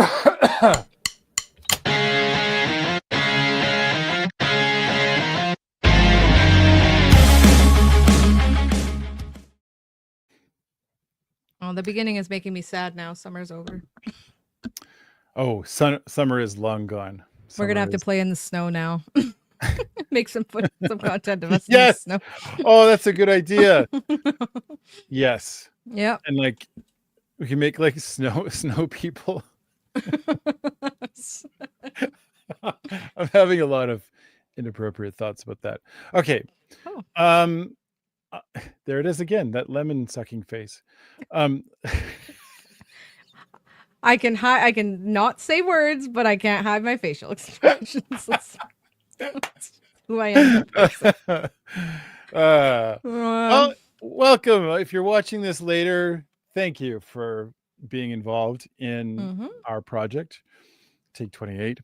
Oh, the beginning is making me sad now. Summer's over. Oh, summer is long gone. We're gonna have to play in the snow now. Make some content of us in the Yes. snow. Oh, that's a good idea. Yes. Yep. And like we can make like snow people. I'm having a lot of inappropriate thoughts about that. Okay. Oh. There it is again, that lemon sucking face. I can not say words, but I can't hide my facial expressions. That's who I am. Well, welcome. If you're watching this later, thank you for being involved in our project, Take 28.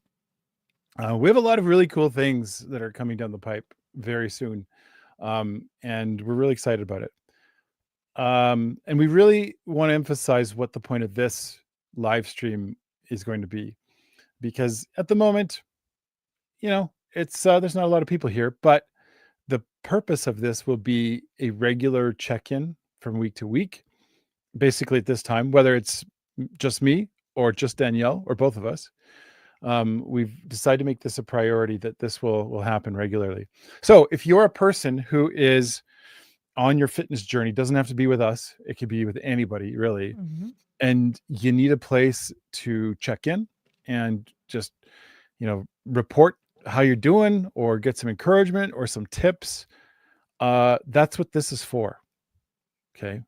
We have a lot of really cool things that are coming down the pipe very soon. And we're really excited about it. And we really want to emphasize what the point of this live stream is going to be, because at the moment, you know, it's there's not a lot of people here, but the purpose of this will be a regular check-in from week to week, basically at this time, whether it's just me or just Danielle or both of us. We've decided to make this a priority, that this will happen regularly. So if you're a person who is on your fitness journey, doesn't have to be with us, it could be with anybody really, and you need a place to check in and just, you know, report how you're doing or get some encouragement or some tips, that's what this is for. Okay.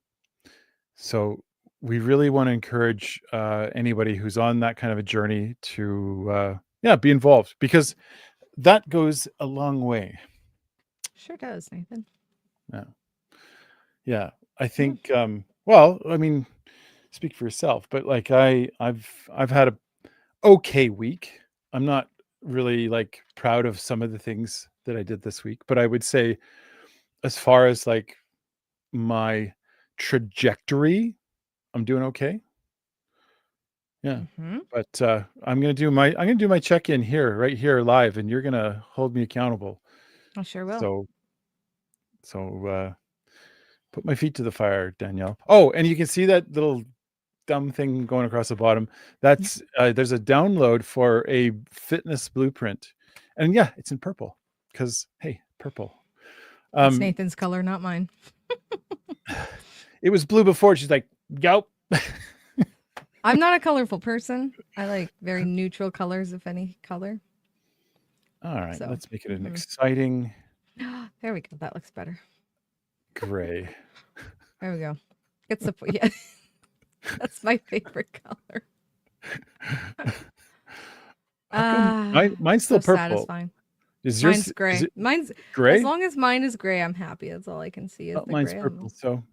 So we really want to encourage anybody who's on that kind of a journey to be involved, because that goes a long way. Sure does, Nathan. Yeah. I think well, I mean, speak for yourself, but like I've had a okay week. I'm not really like proud of some of the things that I did this week, but I would say as far as like my trajectory, I'm doing okay. Yeah. But I'm gonna do my check-in here, right here live, and you're gonna hold me accountable. I sure will. So put my feet to the fire, Danielle. Oh, and you can see that little dumb thing going across the bottom. That's there's a download for a fitness blueprint, and yeah, it's in purple because hey, purple. It's Nathan's color, not mine. It was blue before. She's like, "Yup." I'm not a colorful person. I like very neutral colors, if any color. All right, let's make it an exciting. There we go. That looks better. Gray. There we go. It's the yeah. That's my favorite color. Mine's still so purple. Satisfying. Is yours mine's gray? Mine's gray. As long as mine is gray, I'm happy. That's all I can see. Is mine's gray purple. So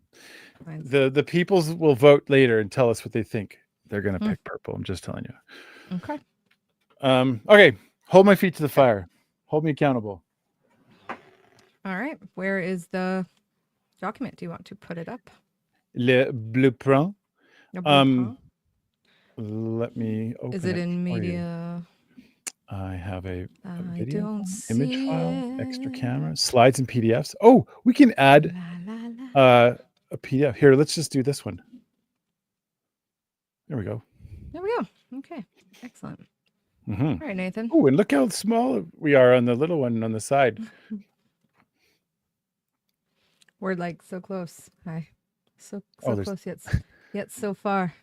the peoples will vote later and tell us what they think. They're gonna pick purple. I'm just telling you. Okay. Okay. Hold my feet to the fire. Hold me accountable. All right. Where is the document? Do you want to put it up? Le blueprint. Let me open it. Is it in media? I have a video, image file, extra camera, slides and PDFs. Oh, we can add a PDF. Here, let's just do this one. There we go. There we go. Okay. Excellent. All right, Nathan. Oh, and look how small we are on the little one on the side. We're like so close. Hi. So close yet so far.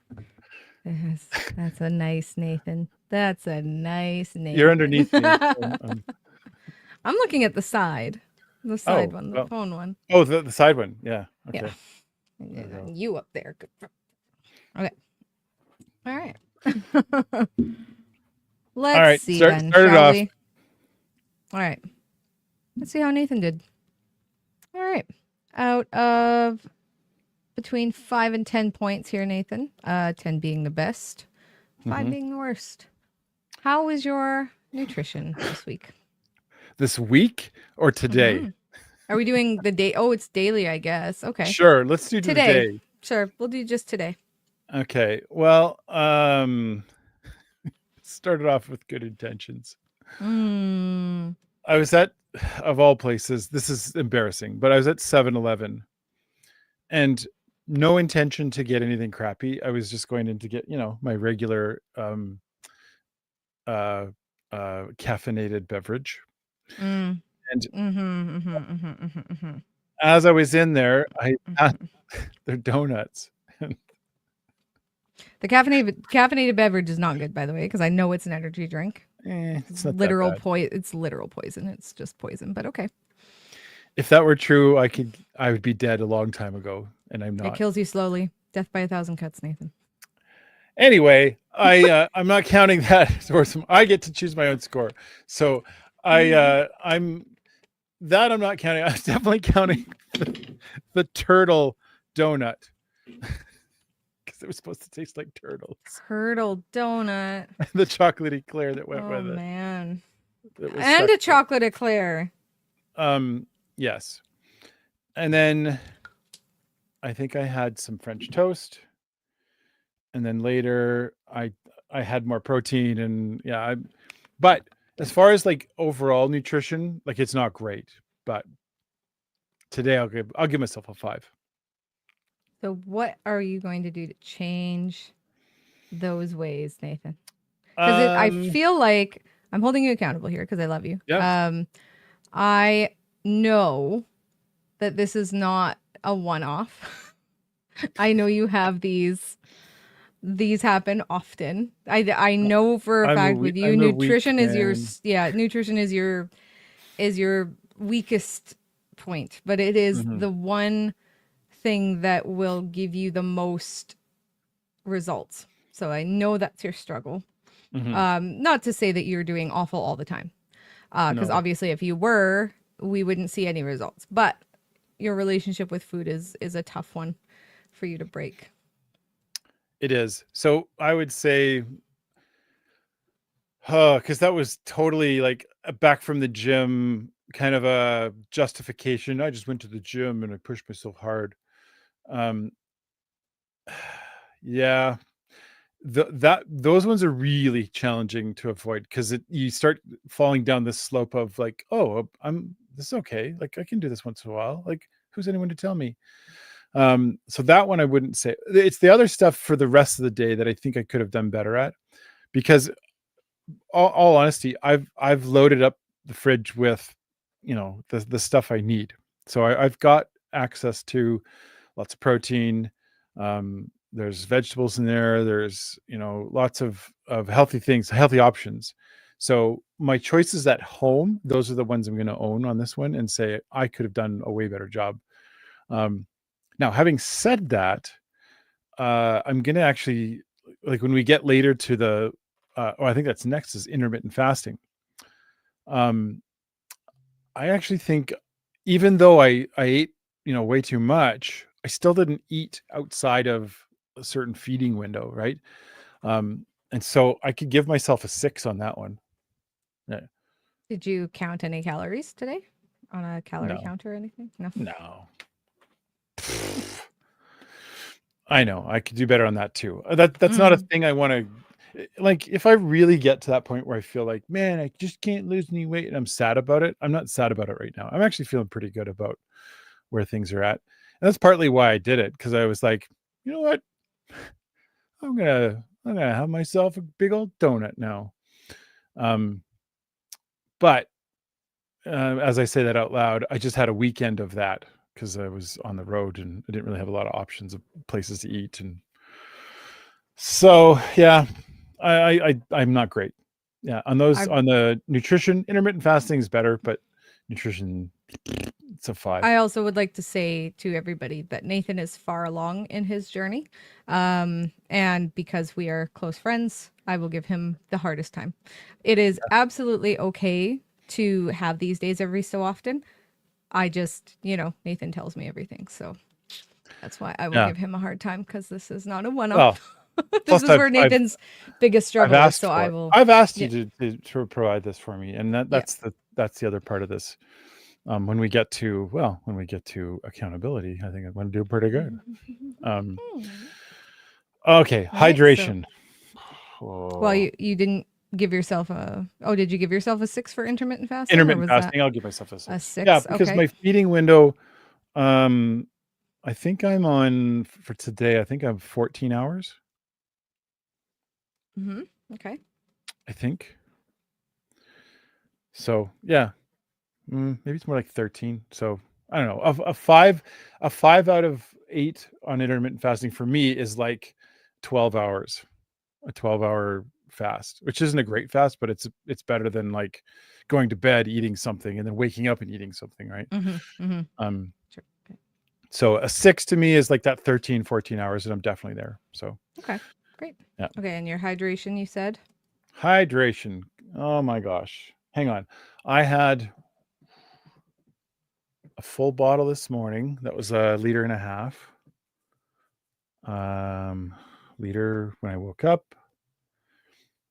Yes, that's a nice Nathan. That's a nice Nathan. You're underneath me. I'm looking at the side. The side one, the phone one. Oh, the side one. Yeah. Okay. Yeah. You up there. Okay. All right. Let's see then, shall we? All right. Let's see how Nathan did. All right. Out of between 5 and 10 points here, Nathan. 10 being the best, 5 being the worst. How was your nutrition this week? This week or today? Are we doing the day? Oh, it's daily, I guess. Okay. Sure. Let's do today. Sure. We'll do just today. Okay. Well, started off with good intentions. Mm. I was at, of all places, this is embarrassing, but I was at 7-Eleven and no intention to get anything crappy. I was just going in to get, my regular caffeinated beverage. Mm. And Mm-hmm. as I was in there, I asked their donuts. The caffeinated beverage is not good, by the way, because I know it's an energy drink. It's not that bad. It's literal poison. It's just poison, but okay. If that were true, I would be dead a long time ago, and I'm not. It kills you slowly. Death by 1,000 cuts, Nathan. Anyway, I'm not counting that towards them. I get to choose my own score, so I'm not counting. I'm definitely counting the turtle donut because it was supposed to taste like turtles. Turtle donut. The chocolate eclair that went with it. Oh man, and a chocolate eclair. Yes, and then I think I had some French toast. And then later I had more protein and but as far as like overall nutrition, like it's not great, but today I'll give myself a 5. So what are you going to do to change those ways, Nathan? Because I feel like I'm holding you accountable here because I love you. Yeah. I know that this is not a one-off. I know you have these happen often. I know for a fact with you, nutrition is your weakest point, but it is the one thing that will give you the most results. So I know that's your struggle. Not to say that you're doing awful all the time, because obviously if you were, we wouldn't see any results. But your relationship with food is a tough one for you to break. It is. So I would say, because that was totally like back from the gym, kind of a justification. I just went to the gym and I pushed myself hard. Yeah, those ones are really challenging to avoid because you start falling down this slope of like, oh, this is okay. Like I can do this once in a while. Like who's anyone to tell me? So that one I wouldn't say. It's the other stuff for the rest of the day that I think I could have done better at, because all honesty, I've loaded up the fridge with, the stuff I need. So I've got access to lots of protein. There's vegetables in there. There's, lots of healthy things, healthy options. So my choices at home, those are the ones I'm going to own on this one and say I could have done a way better job. Now, having said that, I'm going to actually, like when we get later to the, I think that's next is intermittent fasting. I actually think even though I ate, way too much, I still didn't eat outside of a certain feeding window. Right. And so I could give myself a 6 on that one. Yeah. Did you count any calories today on a calorie counter or anything? No. I know I could do better on that too. That's not a thing I want to, like, if I really get to that point where I feel like, man, I just can't lose any weight and I'm sad about it. I'm not sad about it right now. I'm actually feeling pretty good about where things are at. And that's partly why I did it. Cause I was like, you know what? I'm going to have myself a big old donut now. But as I say that out loud, I just had a weekend of that because I was on the road and I didn't really have a lot of options of places to eat. And so, yeah, I'm not great. Yeah. On the nutrition, intermittent fasting is better, but nutrition, it's a 5. I also would like to say to everybody that Nathan is far along in his journey. And because we are close friends, I will give him the hardest time. It is absolutely okay to have these days every so often. I just, Nathan tells me everything. So that's why I will give him a hard time, because this is not a one-off. Well, this is where Nathan's biggest struggle is. So I've asked you to provide this for me. And that's the other part of this. When we get to accountability, I think I'm going to do pretty good. Okay. Hydration. Well, you didn't give yourself a? Oh, did you give yourself a 6 for intermittent fasting, or Intermittent was that fasting, I'll give myself a a 6. Yeah, 6? because Okay. my feeding window, I think I'm on for today. I think I'm 14 hours. Okay. I think. So yeah, maybe it's more like 13. So I don't know. A 5 out of 8 on intermittent fasting for me is like 12 hours, a 12-hour fast, which isn't a great fast, but it's better than like going to bed, eating something, and then waking up and eating something, right? Sure. Okay. So a 6 to me is like that 13, 14 hours, and I'm definitely there. So Okay. Great. yeah. Okay, and your hydration, you said? Hydration. Oh my gosh. Hang on. I had a full bottle this morning. That was a liter and a half. Liter when I woke up.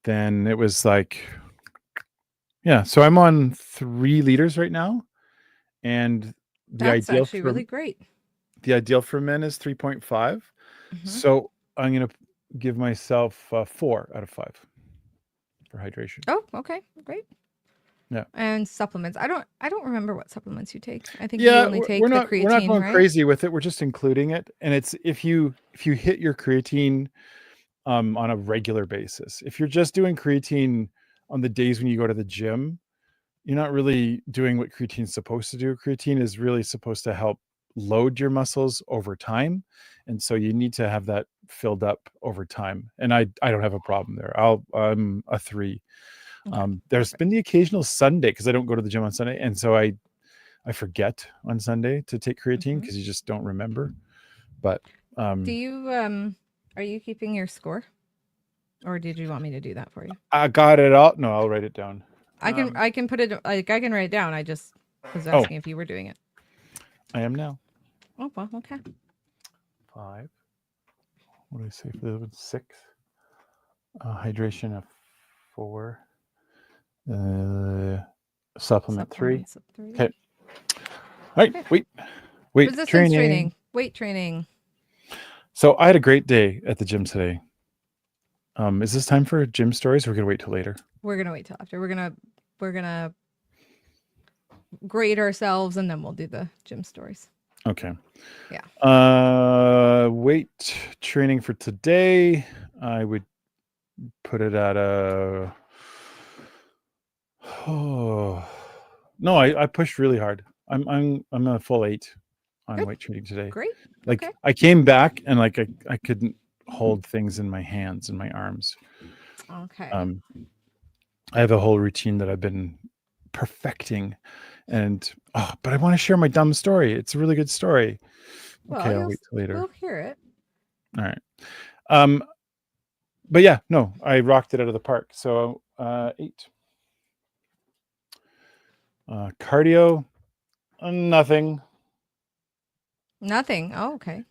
Then it was like, yeah. So I'm on 3 liters right now, and the That's ideal actually for really great. men is 3.5. Mm-hmm. So I'm gonna give myself 4 out of 5 for hydration. Oh, okay, great. Yeah. And supplements. I don't remember what supplements you take. I think you Yeah, only we're take the not creatine, going right? crazy with it. We're just including it, and it's if you hit your creatine on a regular basis. If you're just doing creatine on the days when you go to the gym, you're not really doing what creatine's supposed to do. Creatine is really supposed to help load your muscles over time, and so you need to have that filled up over time. And I don't have a problem there. I'm a 3. Okay. There's Perfect. been the occasional Sunday because I don't go to the gym on Sunday, and so I forget on Sunday to take creatine because you just don't remember. But Do you are you keeping your score? Or did you want me to do that for you? I got it out. No, I'll write it down. I can put it like I can write it down. I just was Oh, asking if you were doing it. I am now. Oh, well, okay. 5. What do I say for the other one? 6. Hydration of 4. Supplement 3. Supplements of 3. Okay. All right. Okay. Wait. Resistance Training. training, weight training. So I had a great day at the gym today. Is this time for gym stories? Or we're gonna wait till later. We're gonna wait till after. We're gonna grade ourselves and then we'll do the gym stories. Okay. Yeah. Weight training for today. I would put it at a. Oh no! I pushed really hard. I'm a full 8 on Good. weight training today. Great. Like Okay. I came back and like I couldn't hold things in my hands and my arms. Okay. I have a whole routine that I've been perfecting, and but I want to share my dumb story. It's a really good story. Well, Okay, I'll wait till later. we'll hear it. All right. But yeah, no, I rocked it out of the park. So 8. Cardio, nothing. Nothing. Oh, okay.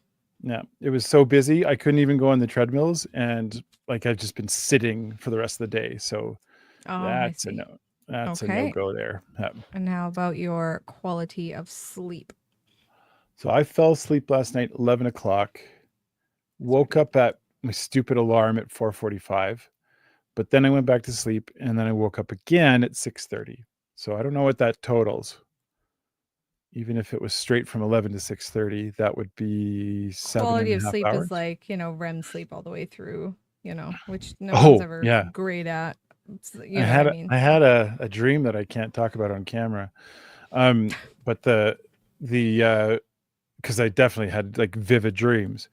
Yeah, it was so busy I couldn't even go on the treadmills, and like I've just been sitting for the rest of the day. So I that's a see. no. That's a Okay. no-go there. Yeah. And how about your quality of sleep? So I fell asleep last night, 11 o'clock. Woke up at my stupid alarm at 4:45, but then I went back to sleep, and then I woke up again at 6:30. So I don't know what that totals. Even if it was straight from 11 to 6:30, that would be Quality of 7.5 sleep is hours. like, REM sleep all the way through, which no one's Oh, ever yeah. great at. You I know what had I a, mean? I had a dream that I can't talk about on camera. But the because I definitely had like vivid dreams.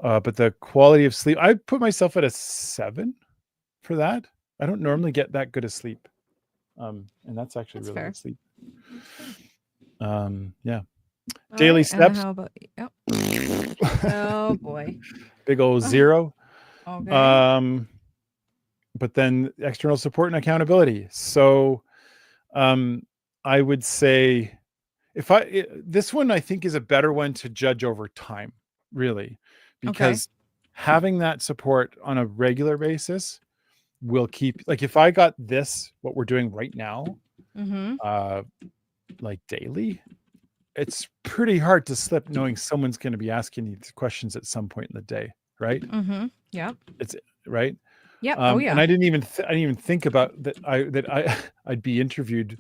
But the quality of sleep, I put myself at a 7 for that. I don't normally get that good of sleep. And that's actually That's really fair. good sleep. Okay. Yeah. All Daily right. And steps. how about oh boy. Big old 0. Okay. But then external support and accountability. So I would say this one I think is a better one to judge over time, really, Okay. because having that support on a regular basis will keep, like if I got this, what we're doing right now, Mm-hmm. like daily, it's pretty hard to slip knowing someone's going to be asking you questions at some point in the day, right? Mm-hmm. Yep. It's right. Yep. Oh yeah. And I didn't even think about that. I'd be interviewed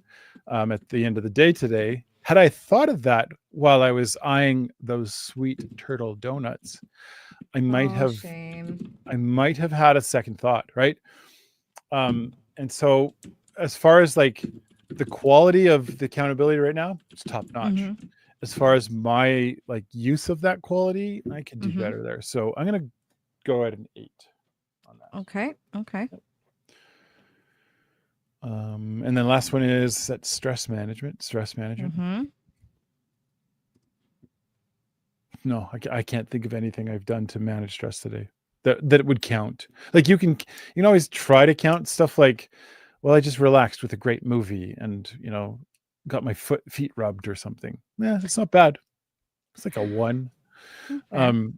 at the end of the day today. Had I thought of that while I was eyeing those sweet turtle donuts, I might have shame. I might have had a second thought, right? And so as far as like the quality of the accountability right now, it's top notch. As far as my like use of that quality, I can do better there. So I'm gonna go at an 8 on that. Okay. Okay. Yep. And then last one is that stress management. No, I can't think of anything I've done to manage stress today that it would count. Like you can always try to count stuff like, well, I just relaxed with a great movie and got my feet rubbed or something. Yeah, it's not bad. It's like a 1. Okay.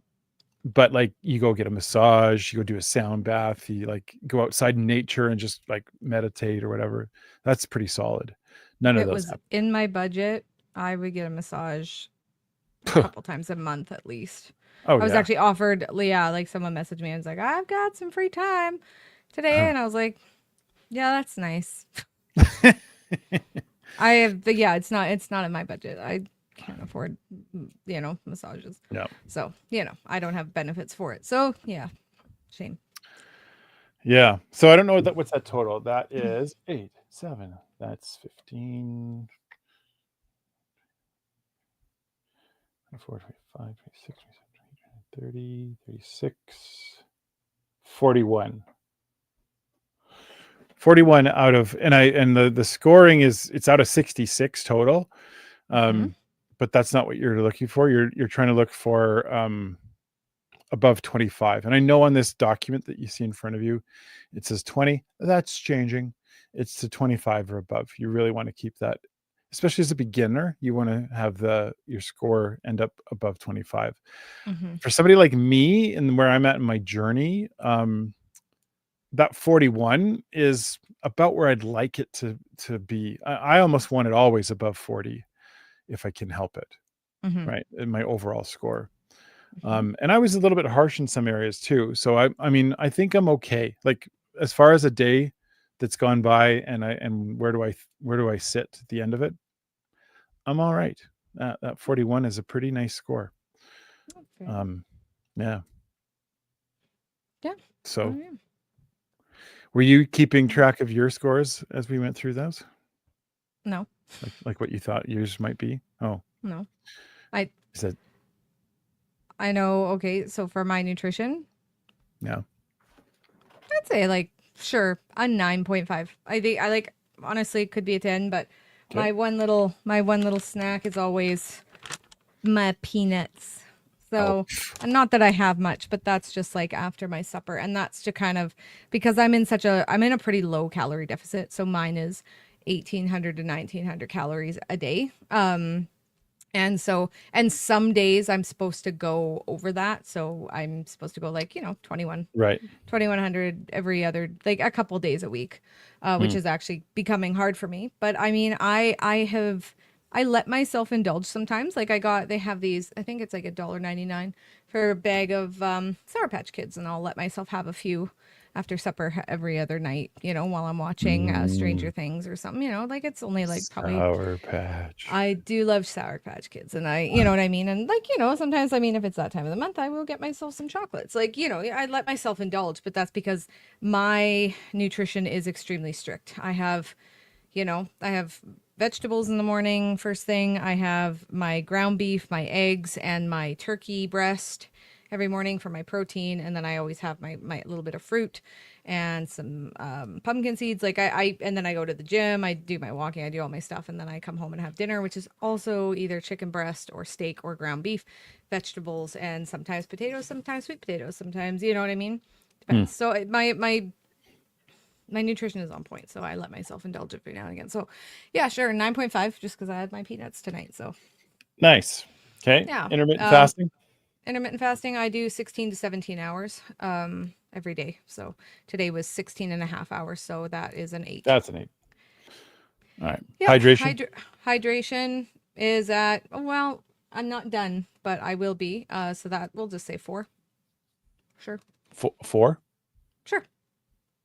But like you go get a massage, you go do a sound bath, you like go outside in nature and just like meditate or whatever. That's pretty solid. None of those was in my budget, I would get a massage a couple times a month at least. Oh, I was actually offered, like someone messaged me and was like, I've got some free time today. And I was like, yeah, that's nice. it's not in my budget. I can't afford, massages. No. So, I don't have benefits for it. So yeah, shame. Yeah. So I don't know what's that total. That is 8, 7. That's 15. 24, 25, 26, 27, 30, 36, 41. 41 out of, and the scoring it's out of 66 total. But that's not what you're looking for. You're trying to look for above 25. And I know on this document that you see in front of you, it says 20. That's changing. It's to 25 or above. You really want to keep that, especially as a beginner. You want to have your score end up above 25. For somebody like me and where I'm at in my journey, that 41 is about where I'd like it to be. I almost want it always above 40 if I can help it, right? In my overall score. And I was a little bit harsh in some areas too. So I mean, I think I'm okay. Like as far as a day that's gone by and where do I sit at the end of it? I'm all right. That 41 is a pretty nice score. Okay. Yeah. Yeah. So were you keeping track of your scores as we went through those? No. Like what you thought yours might be? Oh. No. I know. Okay. So for my nutrition. Yeah. I'd say like, sure, a 9.5. I think honestly, it could be a 10, but my one little snack is always my peanuts. So, and not that I have much, but that's just like after my supper. And that's to kind of, because I'm in a pretty low calorie deficit. So mine is 1,800 to 1,900 calories a day. And some days I'm supposed to go over that. So I'm supposed to go like, 2,100 every other, like a couple days a week, which is actually becoming hard for me. But I mean, I let myself indulge sometimes. Like they have these, I think it's like $1.99 for a bag of Sour Patch Kids. And I'll let myself have a few after supper every other night, while I'm watching Stranger Things or something, like it's only like probably Sour Patch. I do love Sour Patch Kids, and you know what I mean? And like, sometimes, I mean, if it's that time of the month, I will get myself some chocolates. Like, I let myself indulge, but that's because my nutrition is extremely strict. I have vegetables in the morning, first thing. I have my ground beef, my eggs, and my turkey breast every morning for my protein. And then I always have my little bit of fruit and some pumpkin seeds. Like and then I go to the gym, I do my walking, I do all my stuff. And then I come home and have dinner, which is also either chicken breast or steak or ground beef, vegetables, and sometimes potatoes, sometimes sweet potatoes, sometimes, you know what I mean? Depends. So my nutrition is on point, so I let myself indulge every now and again. So, yeah, sure, 9.5, just because I had my peanuts tonight. So nice. Okay. Yeah. Intermittent fasting. Intermittent fasting, I do 16 to 17 hours every day. So today was 16 and a half hours. So that is an 8. That's an 8. All right. Yep. Hydration. Hydration is at, well, I'm not done, but I will be. So that we'll just say 4. Sure. 4. Sure.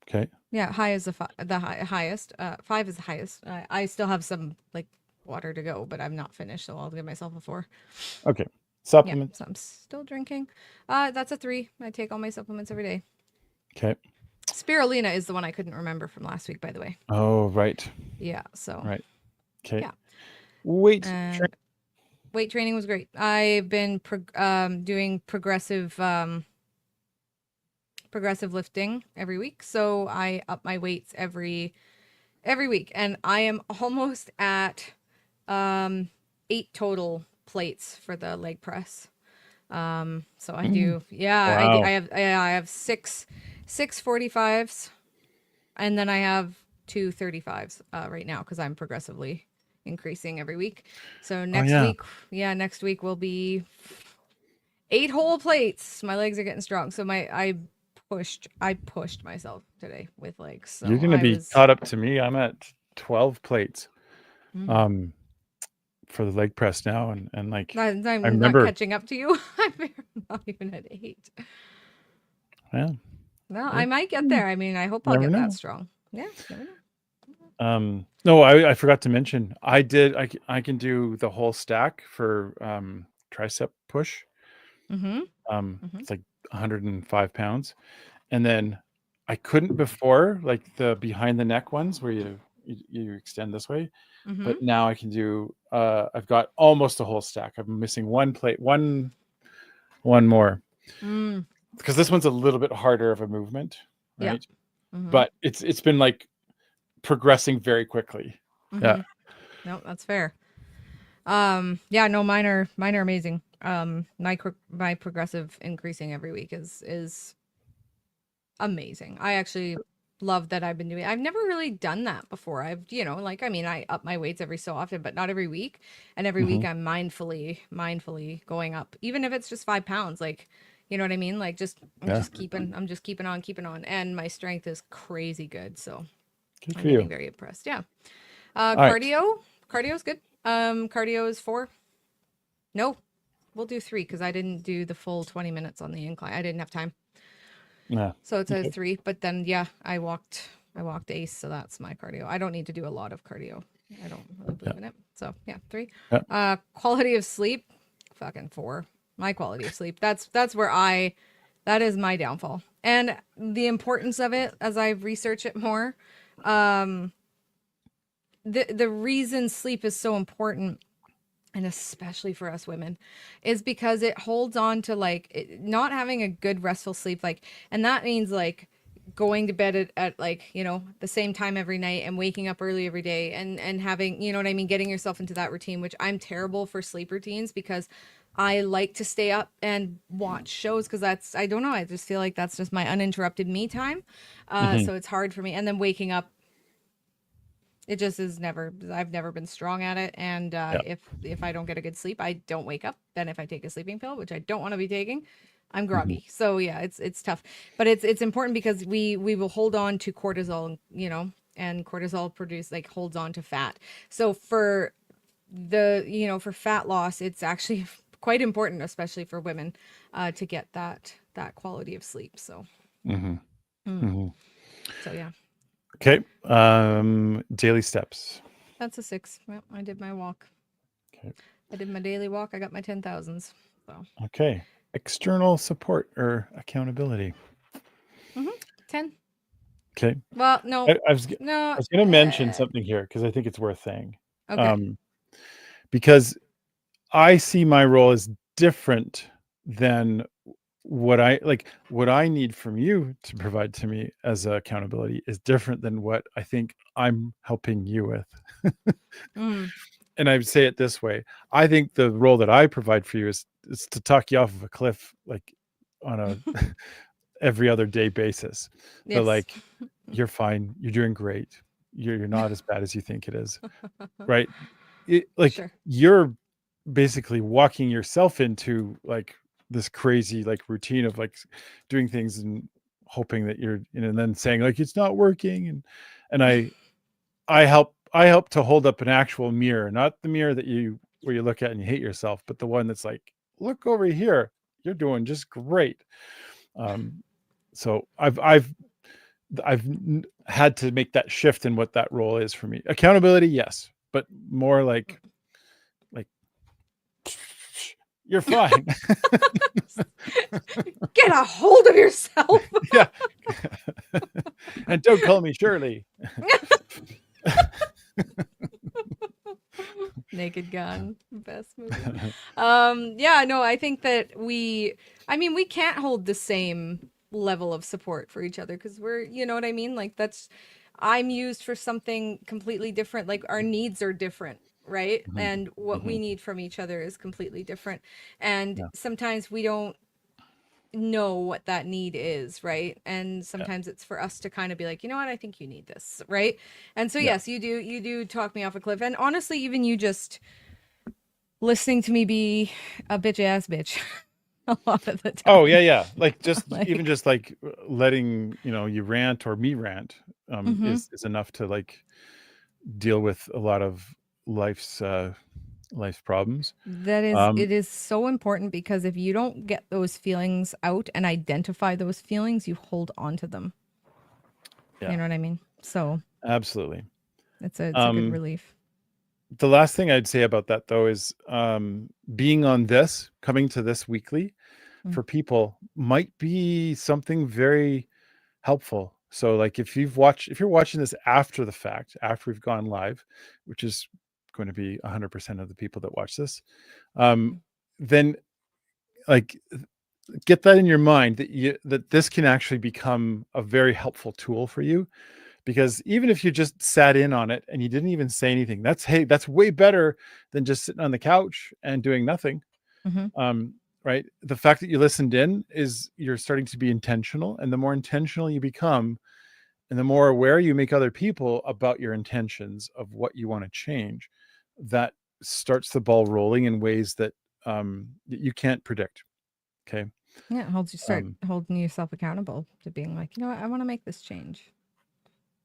Okay. Yeah, high is the highest. 5 is the highest. I still have some like water to go, but I'm not finished, so I'll give myself a 4. Okay. Yeah, Supplements. so I'm still drinking. That's a 3. I take all my supplements every day. Okay. Spirulina is the one I couldn't remember from last week, by the way. Oh, right. Yeah, so Right. Okay. yeah. Weight And weight training was great. I've been doing progressive lifting every week, so I up my weights every week, and I am almost at 8 total plates for the leg press. So I do, yeah, Wow. I have six 45s, and then I have two 35s right now because I'm progressively increasing every week. So Oh yeah. next week will be 8 whole plates. My legs are getting strong. So I pushed myself today with legs. So You're gonna I be was caught up to me. I'm at 12 plates mm, um for the leg press now, and like I I'm not remember. catching up to you. I'm not even at 8. Yeah. No, Yeah. I might get there. I mean, I hope I'll Never get that know. strong. Yeah, never know. No, I forgot to mention. I can do the whole stack for tricep push. Mm-hmm. Mm-hmm. It's like 105 pounds. And then I couldn't before, like the behind the neck ones where you extend this way, Mm-hmm. but now I can do I've got almost a whole stack. I'm missing one plate, one more. Mm, Because this one's a little bit harder of a movement, yeah. right? Mm-hmm. But it's been like progressing very quickly. Yeah. Mm-hmm. No, that's fair. Yeah, no, mine are amazing. My progressive increasing every week is amazing. I actually love that I've been doing. I've never really done that before. Like I mean, I up my weights every so often, but not every week. And every Hmm. week I'm mindfully going up, even if it's just 5 pounds. Like, you know what I mean? Like just Yeah. I'm just keeping on, and my strength is crazy good. So Good I'm for getting you. very impressed. Yeah. All right. Cardio's good. Cardio is 4. No, we'll do 3 because I didn't do the full 20 minutes on the incline. I didn't have time. Yeah. So it's a Okay. 3, but then yeah, I walked ACE, so that's my cardio. I don't need to do a lot of cardio. I don't really Yeah. believe in it. So yeah, 3. Yeah. Quality of sleep, fucking 4. My quality of sleep. That is my downfall. And the importance of it as I research it more, the reason sleep is so important, and especially for us women, is because it holds on to not having a good restful sleep, like, and that means like going to bed at like, the same time every night and waking up early every day, and having, you know what I mean, getting yourself into that routine, which I'm terrible for sleep routines because I like to stay up and watch shows because I don't know, I just feel like that's just my uninterrupted me time. Hmm. So it's hard for me, and then waking up, it just is never. I've never been strong at it, and Yeah. if I don't get a good sleep, I don't wake up. Then if I take a sleeping pill, which I don't want to be taking, I'm Hmm. groggy. So yeah, it's tough, but it's important because we will hold on to cortisol, and cortisol holds on to fat. So for for fat loss, it's actually quite important, especially for women, to get that quality of sleep. So Hmm. mm, Hmm. so yeah, Okay. Daily steps. that's a 6. Well, I did my walk. Okay. I did my daily walk. I got my 10,000s. So, Okay. External support or accountability. 10. Okay. Well, no, I no. was going to mention something here because I think it's worth saying. Okay. Um, because I see my role as different than what I need from you to provide to me as accountability is different than what I think I'm helping you with. Mm. And I would say it this way. I think the role that I provide for you is to talk you off of a cliff, like on a every other day basis. But Yes. like, you're fine. You're doing great. You're not as bad as you think it is. Right. Like Sure. you're basically walking yourself into like this crazy like routine of like doing things and hoping that and then saying like it's not working, and I help to hold up an actual mirror, not the mirror that you where you look at and you hate yourself, but the one that's like, look over here, you're doing just great. um so I've I've had to make that shift in what that role is for me. Accountability, yes, but more like you're fine. Get a hold of yourself. Yeah. And don't call me Shirley. Naked Gun, best movie. Yeah, no, I think that we can't hold the same level of support for each other because we're, you know what I mean? Like I'm used for something completely different. Like our needs are different, right? Mm-hmm. And what we need from each other is completely different. And sometimes we don't know what that need is, right? And sometimes it's for us to kind of be like, you know what, I think you need this, right? And so yes, you do talk me off a cliff. And honestly, even you just listening to me be a bitch ass bitch a lot of the time. Oh yeah. Like just even just like letting you rant or me rant is enough to like deal with a lot of life's problems. That is, it is so important because if you don't get those feelings out and identify those feelings, you hold on to them. You know what I mean? So absolutely, it's a good relief. The last thing I'd say about that though is being on this, coming to this weekly for people might be something very helpful. So like if you're watching this after the fact, after we've gone live, which is going to be 100% of the people that watch this, then like get that in your mind that this can actually become a very helpful tool for you. Because even if you just sat in on it and you didn't even say anything, that's way better than just sitting on the couch and doing nothing. Right? The fact that you listened in is you're starting to be intentional, and the more intentional you become, and the more aware you make other people about your intentions of what you want to change, that starts the ball rolling in ways that you can't predict. Okay. Yeah, it helps you start holding yourself accountable to being like, you know what, I want to make this change.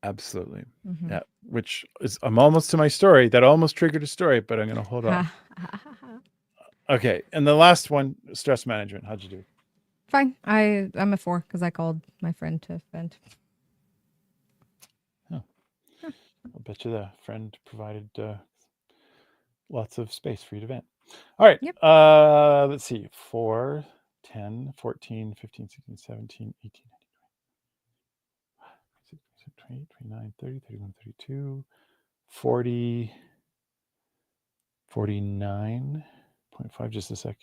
Absolutely. Yeah. Which is, I'm almost to my story. That almost triggered a story, but I'm going to hold on. Okay. And the last one, stress management. How'd you do? Fine. I'm a 4 because I called my friend to vent. Oh. I'll bet you the friend provided lots of space for you to vent. All right. Yep. Let's see. 4, 10, 14, 15, 16, 17, 18, 19, 29, 30, 31, 32, 40, 49.5. Just a sec.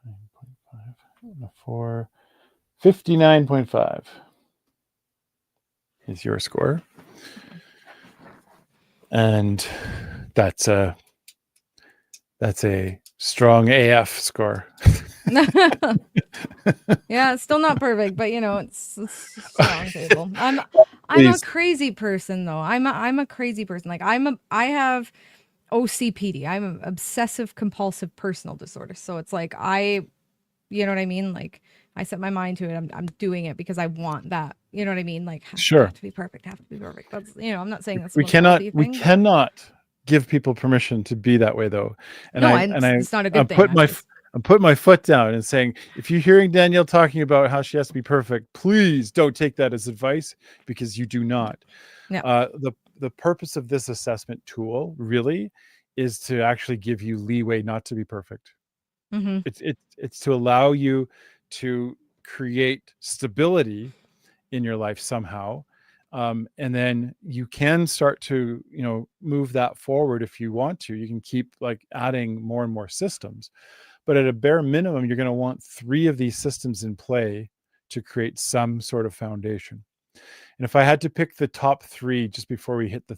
9.5. 4. 59.5 is your score. And that's a strong AF score. Yeah, it's still not perfect, but it's strong table. I'm a crazy person though. I'm a crazy person. Like I have OCPD. I'm an obsessive compulsive personal disorder. So it's like you know what I mean? Like I set my mind to it. I'm doing it because I want that. You know what I mean? Like sure. Have to be perfect. That's I'm not saying that's we cannot give people permission to be that way though. And it's not a good thing. I'm putting my foot down and saying, if you're hearing Danielle talking about how she has to be perfect, please don't take that as advice, because you do not. Yeah. The purpose of this assessment tool really is to actually give you leeway not to be perfect. It's to allow you to create stability in your life somehow. And then you can start to, move that forward if you want to. You can keep like adding more and more systems. But at a bare minimum, you're going to want 3 of these systems in play to create some sort of foundation. And if I had to pick the top 3 just before we hit the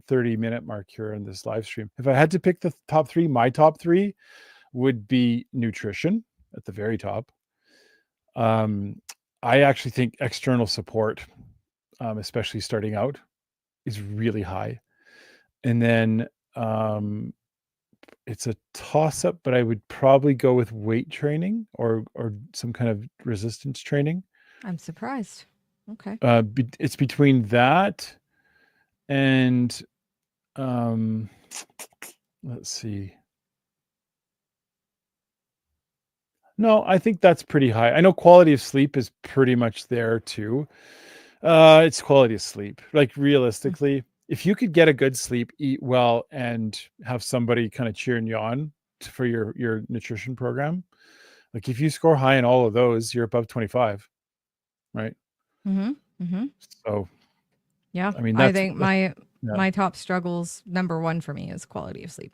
30-minute mark here in this live stream, if I had to pick the top 3, my top 3 would be nutrition at the very top. I actually think external support, especially starting out, is really high. And then it's a toss-up, but I would probably go with weight training or some kind of resistance training. I'm surprised. Okay. It's between that and let's see. No, I think that's pretty high. I know quality of sleep is pretty much there too. It's quality of sleep. Like realistically, if you could get a good sleep, eat well, and have somebody kind of cheering you on for your nutrition program, like if you score high in all of those, you're above 25, right? So, Yeah, I mean, I think yeah, my top struggles, number one for me, is quality of sleep.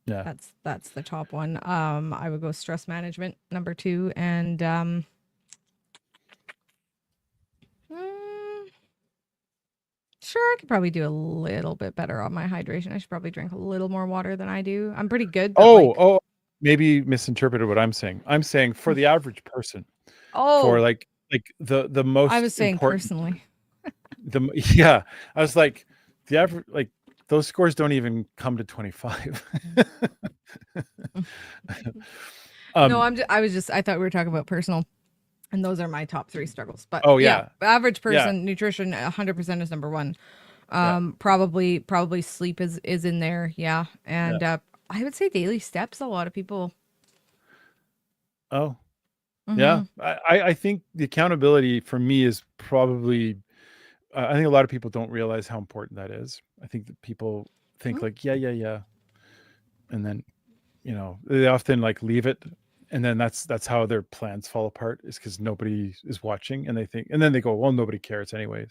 yeah. That's the top one. I would go stress management, number two, and mm, sure, I could probably do a little bit better on my hydration. I should probably drink a little more water than I do. I'm pretty good, but Oh, maybe misinterpreted what I'm saying. I'm saying for the average person, for oh, like the I most was saying important, personally. yeah, I was like the average, like those scores don't even come to 25. No, um I thought we were talking about personal, and those are my top three struggles. But oh yeah, yeah, average yeah, person, nutrition, 100% is number one. yeah, Probably sleep is in there. Yeah, yeah. and I would say daily steps. A lot of people. Oh yeah, Mm-hmm. I think the accountability for me is probably, I think a lot of people don't realize how important that is. I think that people think like, yeah, and then they often like leave it, and then that's how their plans fall apart, is because nobody is watching, and they think, and then they go, well, nobody cares anyways,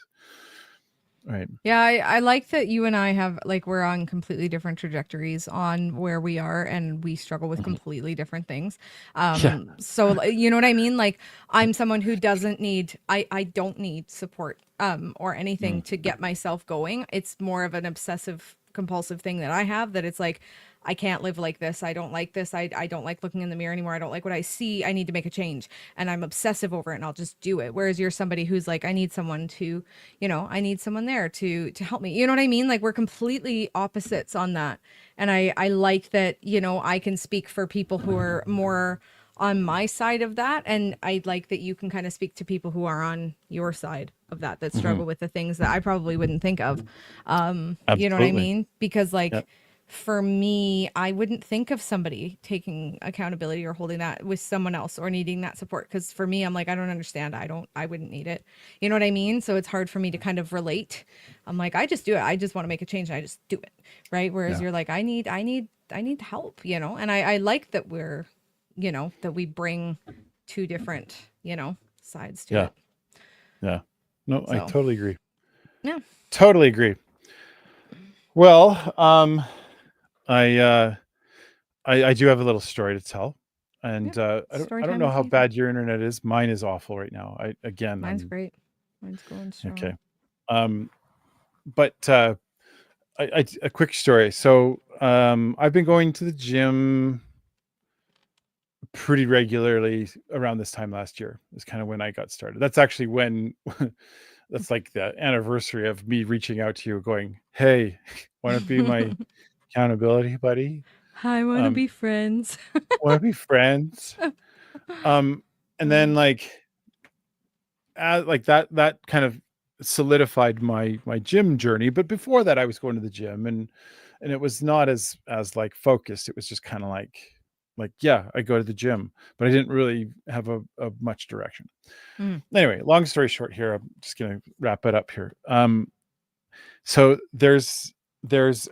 right? Yeah, I like that you and I have like we're on completely different trajectories on where we are, and we struggle with Mhm. completely different things. Yeah. So you know what I mean? Like I'm someone who doesn't need I don't need support or anything Mm. to get myself going. It's more of an obsessive compulsive thing that I have, that it's like I can't live like this. I don't like this. I don't like looking in the mirror anymore. I don't like what I see. I need to make a change. And I'm obsessive over it, and I'll just do it. Whereas you're somebody who's like, I need someone to, I need someone there to help me. You know what I mean? Like we're completely opposites on that. And I like that, I can speak for people who are more on my side of that, and I like that you can kind of speak to people who are on your side of that Mhm. struggle with the things that I probably wouldn't think of. You know what I Absolutely. mean? Because Yeah. like for me, I wouldn't think of somebody taking accountability or holding that with someone else or needing that support. Because for me, I'm like, I don't understand. I wouldn't need it. You know what I mean? So it's hard for me to kind of relate. I'm like, I just do it. I just want to make a change, and I just do it. Right. Whereas Yeah. you're like, I need help, and I like that that we bring two different, sides to Yeah. it. Yeah. No, I So, totally agree. yeah. Totally agree. Well, I I do have a little story to tell, Yeah. and Story I don't time know with how Nathan. bad your internet is. Mine is awful right now. Mine's I'm great. Mine's going okay. strong. Um, but a quick story. So I've been going to the gym pretty regularly around this time last year. Is kind of when I got started. That's actually when that's like the anniversary of me reaching out to you, going, "Hey, want to be my accountability buddy? I want to Um, be friends. want to be friends?" And then like that kind of solidified my gym journey. But before that, I was going to the gym, and it was not as like focused. It was just kind of like yeah, I go to the gym, but I didn't really have a much direction. Mm. Anyway, long story short, here I'm just gonna wrap it up here. So there's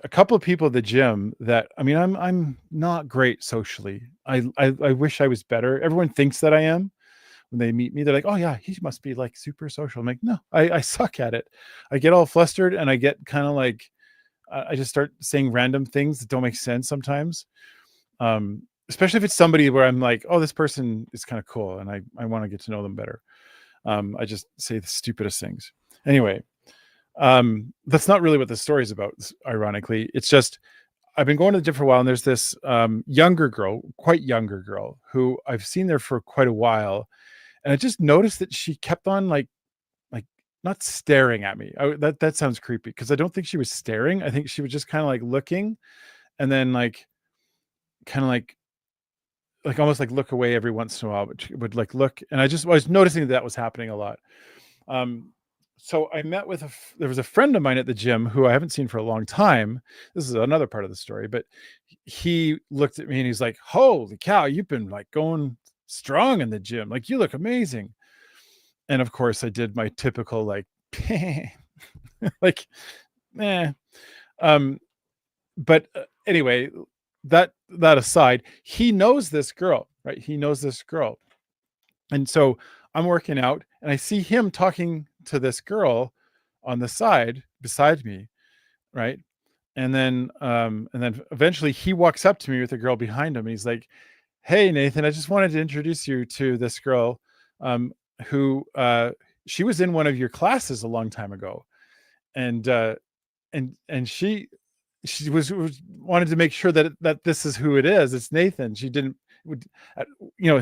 a couple of people at the gym that, I mean, I'm not great socially. I wish I was better. Everyone thinks that I am. When they meet me, they're like, "Oh yeah, he must be like super social." I'm like, "No, I suck at it. I get all flustered, and I get kind of like I just start saying random things that don't make sense sometimes. Especially if it's somebody where I'm like, "Oh, this person is kind of cool, and I want to get to know them better." I just say the stupidest things. Anyway, that's not really what the story is about. Ironically, it's just I've been going to the gym for a while, and there's this younger girl, quite younger girl, who I've seen there for quite a while, and I just noticed that she kept on like not staring at me. That sounds creepy, because I don't think she was staring. I think she was just kind of like looking, and then like kind of like almost like look away every once in a while, but she would like look, and I was noticing that was happening a lot. Um, so I met with there was a friend of mine at the gym who I haven't seen for a long time. This is another part of the story, but he looked at me and he's like, "Holy cow, you've been like going strong in the gym. Like, you look amazing. And of course, I did my typical like, like, eh. But anyway, that aside, he knows this girl, right? He knows this girl, and so I'm working out, and I see him talking to this girl on the side beside me, right? And then eventually he walks up to me with the girl behind him, and he's like, "Hey, Nathan, I just wanted to introduce you to this girl, who she was in one of your classes a long time ago, and she was wanted to make sure that this is who it is. It's Nathan. She didn't,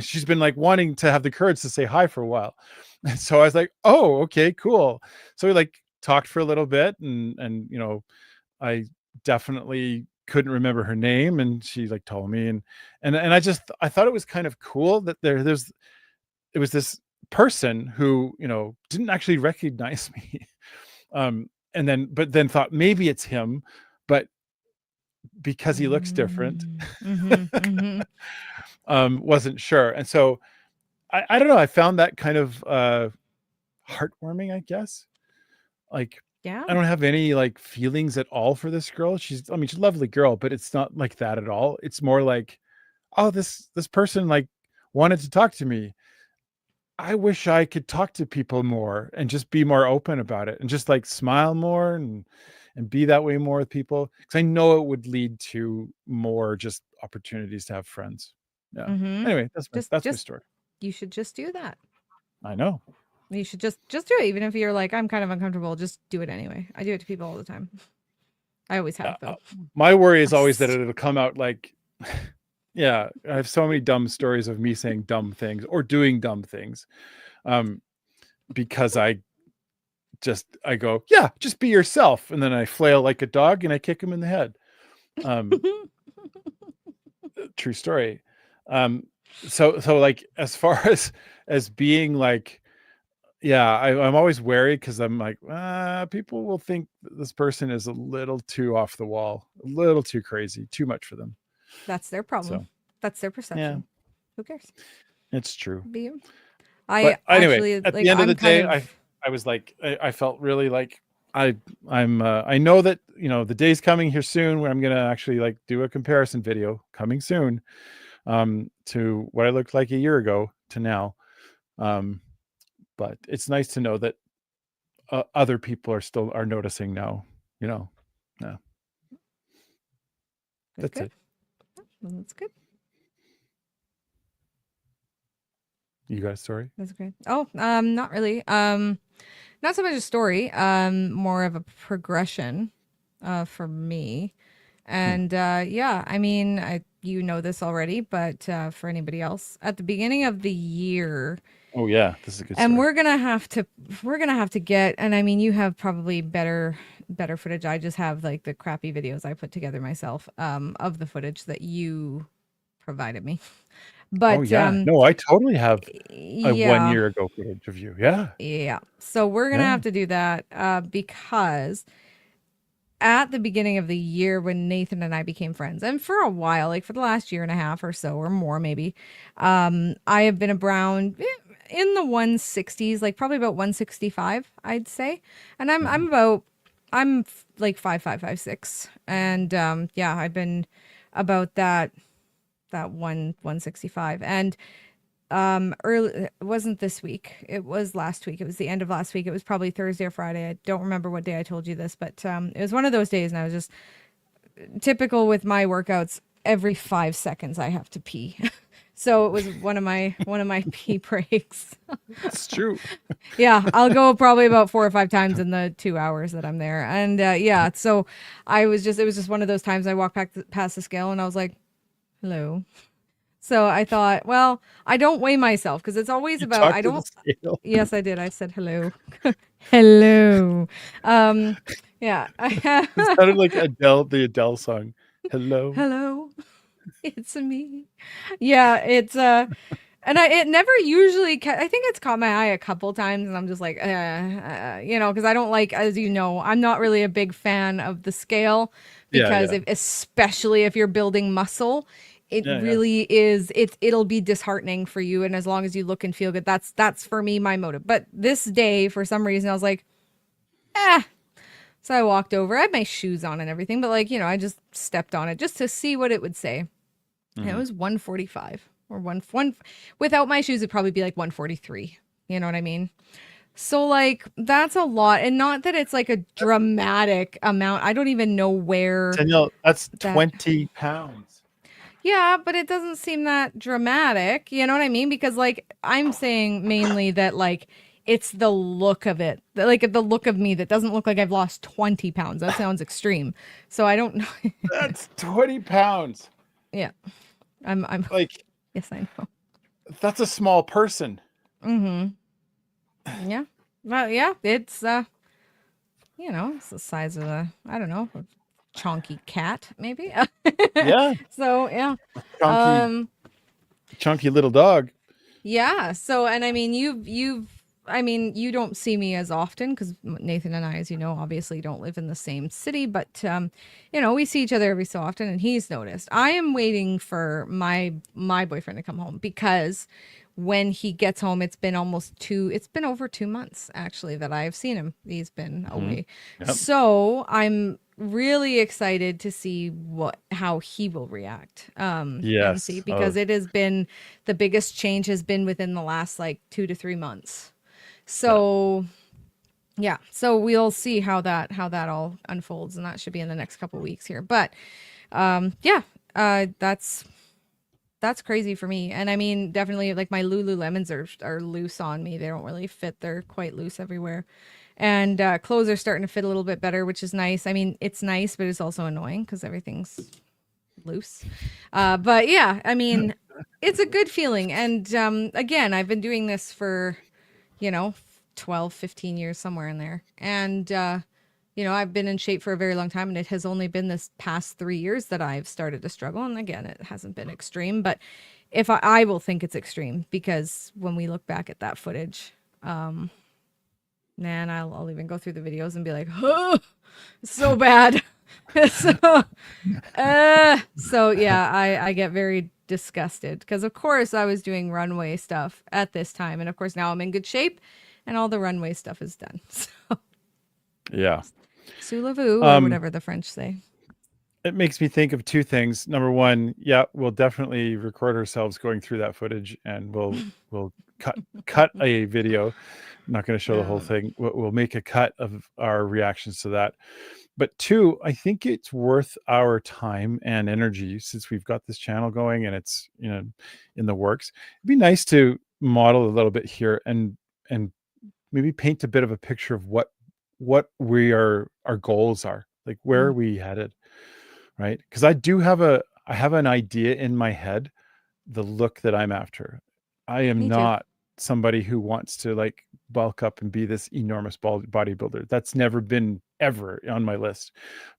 she's been like wanting to have the courage to say hi for a while." And so I was like, "Oh, okay, cool." So we like talked for a little bit, and I definitely couldn't remember her name, and she like told me, and I thought it was kind of cool that it was this person who didn't actually recognize me, but then thought maybe it's him, but because he looks different, wasn't sure. And so I don't know, I found that kind of heartwarming, I guess. Like, Yeah. I don't have any like feelings at all for this girl. She's a lovely girl, but it's not like that at all. It's more like, oh, this person like wanted to talk to me. I wish I could talk to people more and just be more open about it, and just like smile more and be that way more with people, because I know it would lead to more just opportunities to have friends. Yeah. Anyway, that's my story. You should just do that. I know. You should just do it, even if you're like, I'm kind of uncomfortable. Just do it anyway. I do it to people all the time. I always have, though. My worry is always that it'll come out like, yeah, I have so many dumb stories of me saying dumb things or doing dumb things, because I go, yeah, just be yourself, and then I flail like a dog and I kick him in the head. True story. So like, as far as being like, yeah, I'm always wary, because I'm like, people will think this person is a little too off the wall, a little too crazy, too much for them. That's their problem. So, that's their perception. Yeah. Who cares? It's true. Be you. But anyway, at the end of the day, I was like, I felt really like I know that the day's coming here soon where I'm gonna actually like do a comparison video coming soon, to what I looked like a year ago to now. But it's nice to know that other people are noticing now. Yeah. That's it. That's good. You got a story? That's great. Oh, not really. Not so much a story. More of a progression, for me. And yeah, I mean, you know this already, but for anybody else, at the beginning of the year. Oh yeah, this is a good story. And we're gonna have to get. And I mean, you have probably better footage. I just have like the crappy videos I put together myself, of the footage that you provided me. But no, I totally have a 1 year ago footage of you. Yeah. So we're gonna have to do that, because at the beginning of the year, when Nathan and I became friends, and for a while, like for the last year and a half or so, or more maybe, I have been around in the 160s, like probably about 165, I'd say. And I'm like 5'5", 5'6", and yeah, I've been about that 165. And early, it wasn't this week, it was last week, it was the end of last week, it was probably Thursday or Friday, I don't remember what day I told you this, but it was one of those days, and I was just typical with my workouts, every 5 seconds I have to pee. So it was one of my pee breaks. It's true. Yeah, I'll go probably about 4 or 5 times in the 2 hours that I'm there. And yeah, so it was just one of those times I walked past the scale and I was like, hello. So I thought, well, I don't weigh myself, because it's always about, I don't. Yes, I did. I said hello. Hello. Yeah. It sounded like the Adele song. Hello. Hello. It's me. Yeah, it's and it never usually I think it's caught my eye a couple times, and I'm just like, because I don't like, as you know, I'm not really a big fan of the scale, because especially if you're building muscle, it really is. It'll be disheartening for you. And as long as you look and feel good, that's for me, my motive. But this day, for some reason, I was like, so I walked over. I had my shoes on and everything, but like, I just stepped on it just to see what it would say. And it was 145 or one without my shoes, it'd probably be like 143. You know what I mean? So like, that's a lot. And not that it's like a dramatic amount. I don't even know where. Danielle, that's 20 pounds. Yeah, but it doesn't seem that dramatic. You know what I mean? Because like, I'm saying mainly that like, it's the look of it, like the look of me that doesn't look like I've lost 20 pounds. That sounds extreme. So I don't know. That's 20 pounds. Yeah. I'm like, yes, I know. That's a small person. Yeah. Well, yeah, it's it's the size of a, I don't know, a chunky cat, maybe. Yeah. So yeah. Chunky little dog. Yeah. So, and I mean, you don't see me as often because Nathan and I, as you know, obviously don't live in the same city, but we see each other every so often, and he's noticed. I am waiting for my boyfriend to come home because when he gets home, it's been over 2 months actually that I've seen him. He's been away. Yep. So I'm really excited to see how he will react. And see, because it has been, the biggest change has been within the last like 2 to 3 months. So yeah, so we'll see how that all unfolds, and that should be in the next couple weeks here. But that's crazy for me. And I mean, definitely like my Lululemons are loose on me. They don't really fit. They're quite loose everywhere. And clothes are starting to fit a little bit better, which is nice. I mean, it's nice, but it's also annoying because everything's loose. But yeah, I mean, it's a good feeling. And again, I've been doing this for 12, 15 years, somewhere in there. And, I've been in shape for a very long time, and it has only been this past 3 years that I've started to struggle. And again, it hasn't been extreme, but if I will think it's extreme, because when we look back at that footage, and I'll even go through the videos and be like, oh, so bad. So yeah, I get very disgusted because of course I was doing runway stuff at this time, and of course now I'm in good shape and all the runway stuff is done. So yeah, Sous-la-vous, or whatever the French say. It makes me think of two things. Number one, yeah, we'll definitely record ourselves going through that footage, and we'll cut a video. I'm not going to show the whole thing. We'll make a cut of our reactions to that. But two, I think it's worth our time and energy, since we've got this channel going and it's in the works. It'd be nice to model a little bit here and maybe paint a bit of a picture of what our goals are, like where are we headed, right? Because I have an idea in my head, the look that I'm after. I am not somebody who wants to like bulk up and be this enormous bodybuilder. That's never been ever on my list,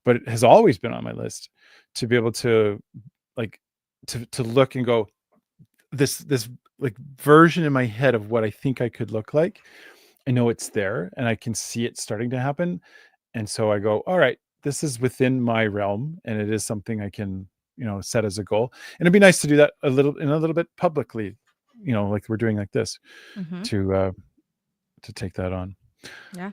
but it has always been on my list to be able to like to look and go, this like version in my head of what I think I could look like. I know it's there and I can see it starting to happen. And so I go, all right, this is within my realm, and it is something I can, set as a goal. And it'd be nice to do that a little bit publicly, like we're doing like this, to take that on. Yeah.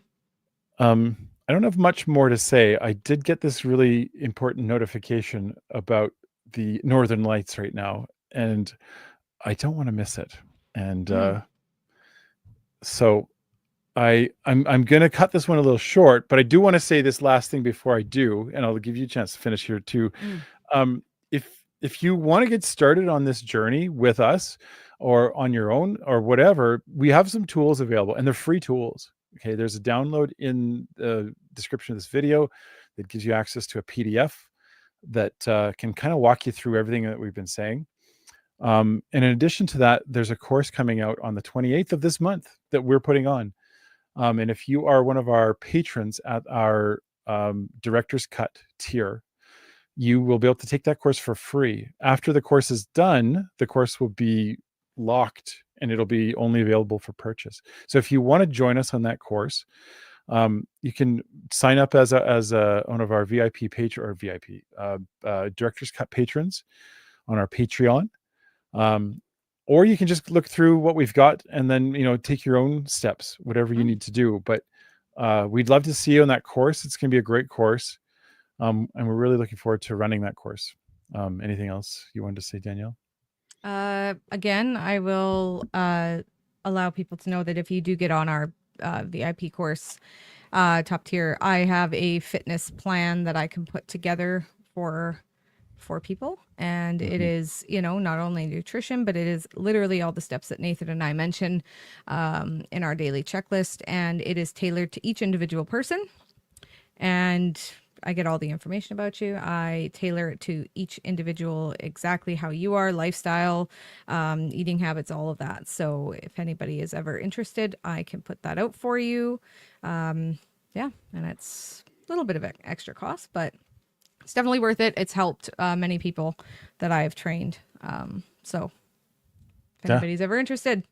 I don't have much more to say. I did get this really important notification about the Northern Lights right now, and I don't want to miss it. And so I'm going to cut this one a little short, but I do want to say this last thing before I do, and I'll give you a chance to finish here too. If you want to get started on this journey with us or on your own or whatever, we have some tools available, and they're free tools. Okay. There's a download in the description of this video that gives you access to a PDF that can kind of walk you through everything that we've been saying. And in addition to that, there's a course coming out on the 28th of this month that we're putting on. And if you are one of our patrons at our Director's Cut tier, you will be able to take that course for free. After the course is done, the course will be locked and it'll be only available for purchase. So if you want to join us on that course, you can sign up as one of our VIP Director's Cut patrons on our Patreon. Or you can just look through what we've got and then, take your own steps, whatever you need to do. But we'd love to see you on that course. It's going to be a great course. And we're really looking forward to running that course. Anything else you wanted to say, Danielle? Again, I will allow people to know that if you do get on our VIP course, top tier, I have a fitness plan that I can put together for people, and it is, not only nutrition, but it is literally all the steps that Nathan and I mentioned in our daily checklist, and it is tailored to each individual person. And I get all the information about you. I tailor it to each individual, exactly how you are, lifestyle, eating habits, all of that. So if anybody is ever interested, I can put that out for you. And it's a little bit of extra cost, but it's definitely worth it. It's helped many people that I have trained. So if anybody's ever interested,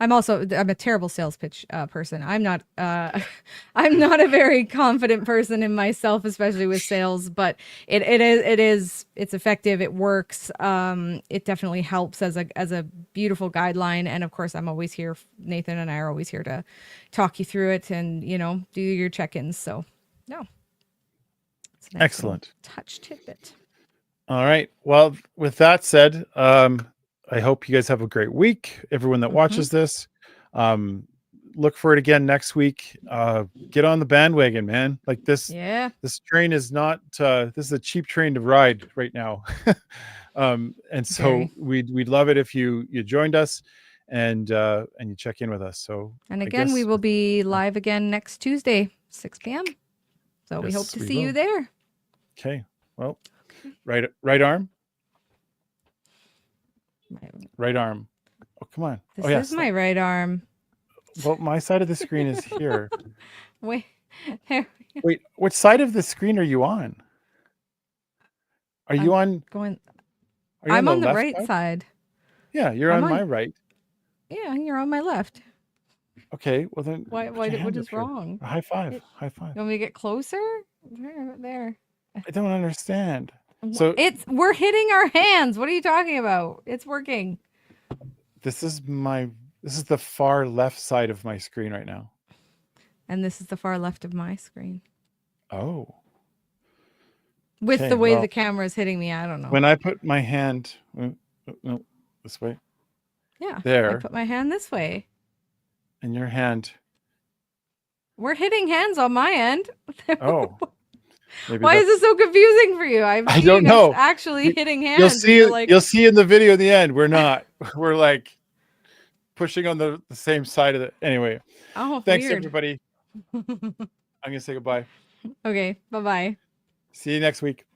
I'm a terrible sales pitch person. I'm not a very confident person in myself, especially with sales, but it's effective. It works. It definitely helps as a beautiful guideline. And of course, I'm always here. Nathan and I are always here to talk you through it and, do your check-ins. So no. Nice Excellent. Touch tidbit. All right. Well, with that said, I hope you guys have a great week. Everyone that watches this, look for it again next week. Get on the bandwagon, man. Like this. Yeah. This train is not. This is a cheap train to ride right now. And so we'd love it if you joined us and you check in with us. So and again, we will be live again next Tuesday, 6 p.m. So we hope to see you there. Okay. Well, right arm. Right arm. Oh, come on. This is my right arm. Well, my side of the screen is here. Wait, which side of the screen are you on? I'm on the right side. Yeah, you're on my right. Yeah, you're on my left. Okay, well then. What is wrong? High five. High five. You want me to get closer? There. I don't understand. So we're hitting our hands. What are you talking about? It's working. This is the far left side of my screen right now. And this is the far left of my screen. Oh. With the way the camera is hitting me, I don't know. When I put my hand this way. Yeah. There. I put my hand this way. And your hand. We're hitting hands on my end. Oh. Why is this so confusing for you? I don't know. Actually hitting hands. You'll see in the video in the end. We're not. We're like pushing on the same side of it. Anyway. Oh, thanks weird. Everybody. I'm gonna say goodbye. Okay. Bye-bye. See you next week.